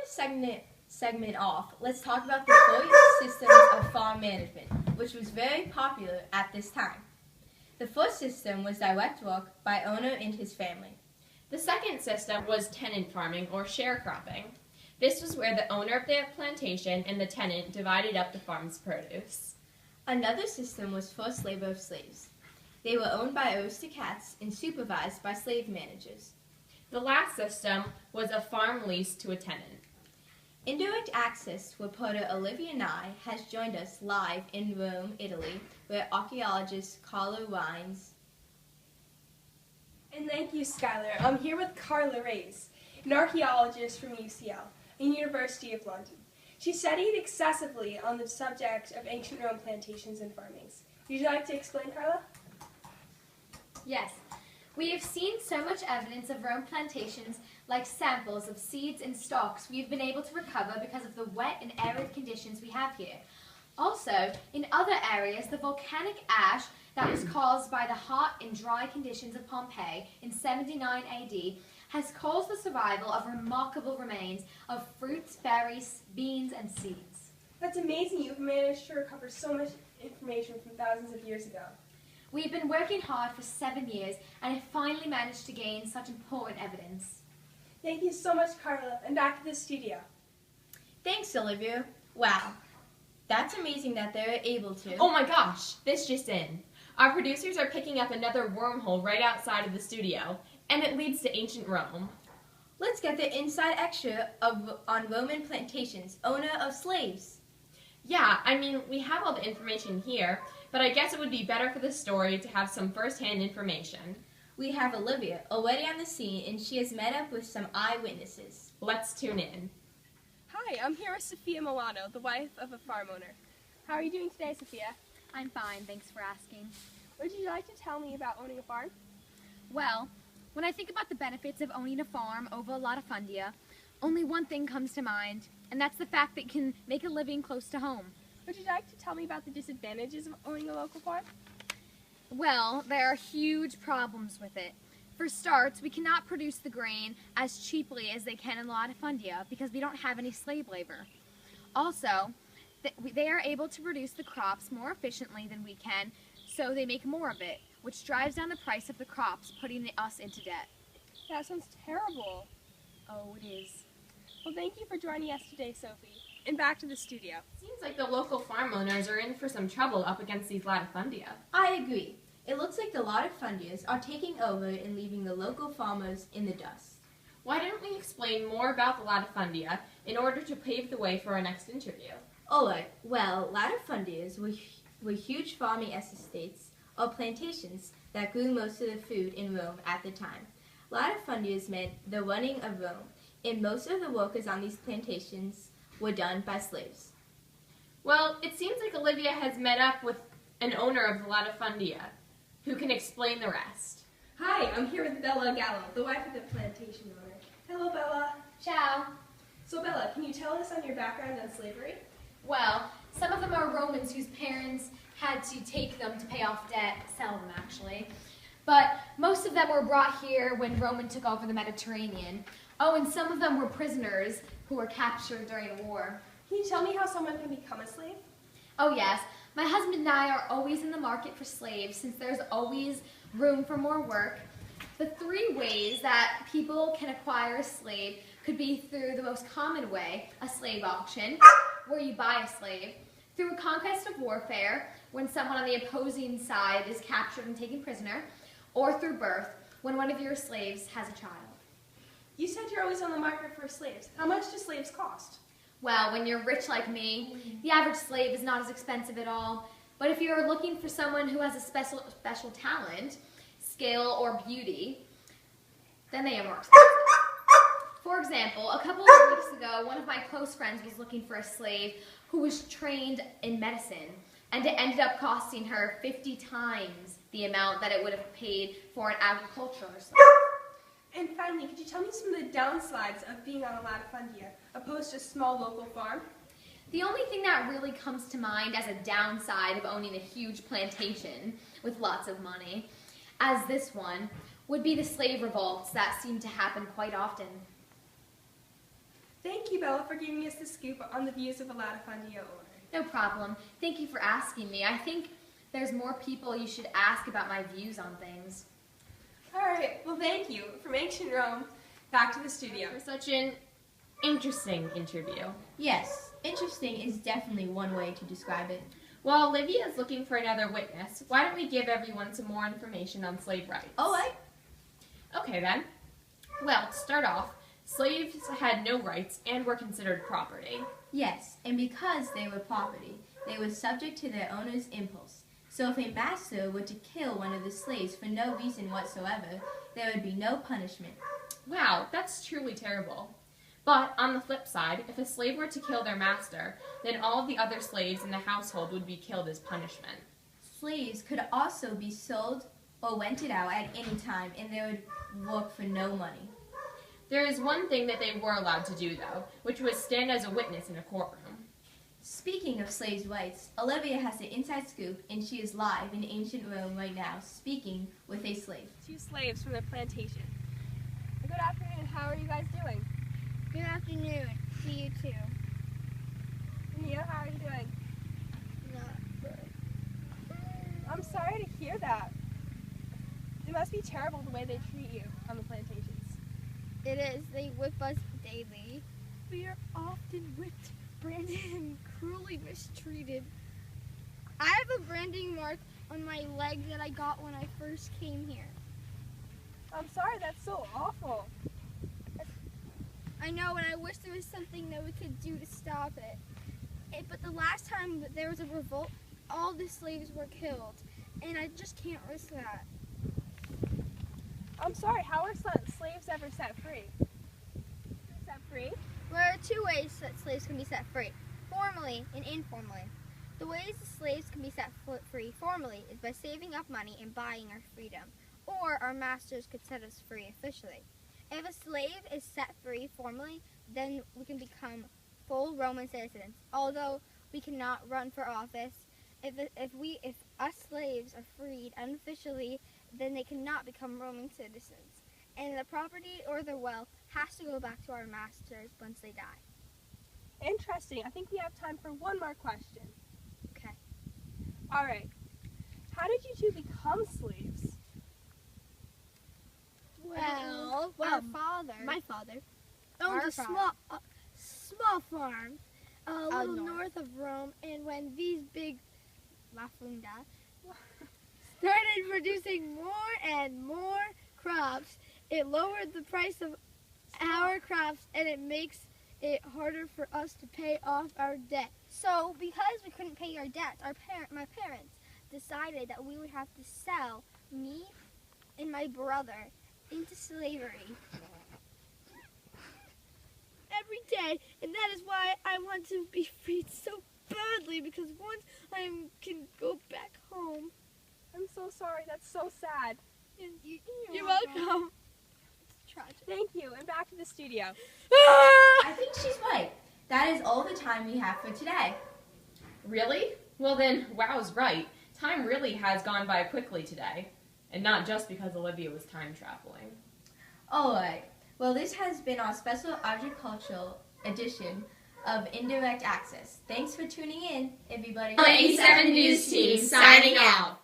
this segment off, let's talk about the first systems of farm management, which was very popular at this time. The first system was direct work by owner and his family. The second system was tenant farming or sharecropping. This was where the owner of the plantation and the tenant divided up the farm's produce. Another system was forced labor of slaves. They were owned by aristocrats and supervised by slave managers. The last system was a farm lease to a tenant. Indirect access reporter Olivia Nye has joined us live in Rome, Italy, where archaeologist Carla Rines. And thank you, Skylar. I'm here with Carla Reyes, an archaeologist from UCL, the University of London. She studied excessively on the subject of ancient Rome plantations and farmings. Would you like to explain, Carla? Yes. We have seen so much evidence of Rome plantations, like samples of seeds and stalks we have been able to recover because of the wet and arid conditions we have here. Also, in other areas, the volcanic ash that was caused by the hot and dry conditions of Pompeii in 79 AD has caused the survival of remarkable remains of fruits, berries, beans, and seeds. That's amazing. You've managed to recover so much information from thousands of years ago. We've been working hard for 7 years and have finally managed to gain such important evidence. Thank you so much, Carla, and back to the studio. Thanks, Olivia. Wow, that's amazing that they're able to. Oh my gosh, this just in. Our producers are picking up another wormhole right outside of the studio, and it leads to ancient Rome. Let's get the inside extra on Roman plantations, owner of slaves. Yeah, I mean, we have all the information here, but I guess it would be better for the story to have some first-hand information. We have Olivia already on the scene, and she has met up with some eyewitnesses. Let's tune in. Hi, I'm here with Sophia Milano, the wife of a farm owner. How are you doing today, Sophia? I'm fine, thanks for asking. Would you like to tell me about owning a farm? Well, when I think about the benefits of owning a farm over a latifundia, only one thing comes to mind, and that's the fact that you can make a living close to home. Would you like to tell me about the disadvantages of owning a local farm? Well, there are huge problems with it. For starts, we cannot produce the grain as cheaply as they can in latifundia because we don't have any slave labor. Also, they are able to produce the crops more efficiently than we can, so they make more of it, which drives down the price of the crops, putting us into debt. That sounds terrible. Oh, it is. Well, thank you for joining us today, Sophie. And back to the studio. Seems like the local farm owners are in for some trouble up against these latifundia. I agree. It looks like the latifundias are taking over and leaving the local farmers in the dust. Why don't we explain more about the latifundia in order to pave the way for our next interview? Alright, well, latifundias were huge farming estates or plantations that grew most of the food in Rome at the time. Latifundias meant the running of Rome, and most of the workers on these plantations were done by slaves. Well, it seems like Olivia has met up with an owner of the latifundia who can explain the rest. Hi, I'm here with Bella Gallo, the wife of the plantation owner. Hello, Bella. Ciao. So, Bella, can you tell us on your background on slavery? Well, some of them are Romans whose parents had to take them to pay off debt, sell them actually. But most of them were brought here when Roman took over the Mediterranean. Oh, and some of them were prisoners who were captured during the war. Can you tell me how someone can become a slave? Oh yes, my husband and I are always in the market for slaves since there's always room for more work. The 3 ways that people can acquire a slave could be through the most common way, a slave auction, where you buy a slave, through a conquest of warfare, when someone on the opposing side is captured and taken prisoner, or through birth, when one of your slaves has a child. You said you're always on the market for slaves. How much do slaves cost? Well, when you're rich like me, the average slave is not as expensive at all. But if you're looking for someone who has a special talent, skill, or beauty, then they are more expensive. For example, a couple of weeks ago, one of my close friends was looking for a slave who was trained in medicine, and it ended up costing her 50 times the amount that it would have paid for an agricultural slave. And finally, could you tell me some of the downsides of being on a latifundia, opposed to a small local farm? The only thing that really comes to mind as a downside of owning a huge plantation with lots of money, as this one, would be the slave revolts that seem to happen quite often. Thank you. you, Bella, for giving us the scoop on the views of a latifundio owner. No problem. Thank you for asking me. I think there's more people you should ask about my views on things. All right, well, thank you. From ancient Rome, back to the studio. For such an interesting interview. Yes, interesting is definitely one way to describe it. While Olivia is looking for another witness, why don't we give everyone some more information on slave rights? Okay, then. Well, to start off, slaves had no rights and were considered property. Yes, and because they were property, they were subject to their owner's impulse. So if a master were to kill one of the slaves for no reason whatsoever, there would be no punishment. Wow, that's truly terrible. But on the flip side, if a slave were to kill their master, then all of the other slaves in the household would be killed as punishment. Slaves could also be sold or rented out at any time, and they would work for no money. There is one thing that they were allowed to do, though, which was stand as a witness in a courtroom. Speaking of slaves' rights, Olivia has the inside scoop, and she is live in ancient Rome right now, speaking with a slave. 2 slaves from the plantation. Good afternoon. How are you guys doing? Good afternoon. To you too. Anita, how are you doing? Not good. I'm sorry to hear that. It must be terrible the way they treat you on the plantations. It is. They whip us daily. We are often whipped, branded, and cruelly mistreated. I have a branding mark on my leg that I got when I first came here. I'm sorry, that's so awful. I know, and I wish there was something that we could do to stop it. But the last time that there was a revolt, all the slaves were killed, and I just can't risk that. I'm sorry, how are slaves ever set free? Set free? There are 2 ways that slaves can be set free, formally and informally. The ways the slaves can be set free formally is by saving up money and buying our freedom, or our masters could set us free officially. If a slave is set free formally, then we can become full Roman citizens, although we cannot run for office. If us slaves are freed unofficially, then they cannot become Roman citizens, and the property or the wealth has to go back to our masters once they die. Interesting. I think we have time for one more question. Okay. All right. How did you 2 become slaves? Well, My father Our owned a small farm a little north. north of Rome, and when these big La Funda. started producing more and more crops, it lowered the price of our crops, and it makes it harder for us to pay off our debt. So, because we couldn't pay our debts, my parents decided that we would have to sell me and my brother into slavery. Every day, and that is why I want to be freed so badly, because once I can go back home. I'm so sorry. That's so sad. You're welcome. It's tragic. Thank you. And back to the studio. I think she's right. That is all the time we have for today. Really? Well then, Wow's right. Time really has gone by quickly today. And not just because Olivia was time traveling. Alright, well this has been our special agricultural edition of Indirect Access. Thanks for tuning in, everybody. 87 News Team signing out.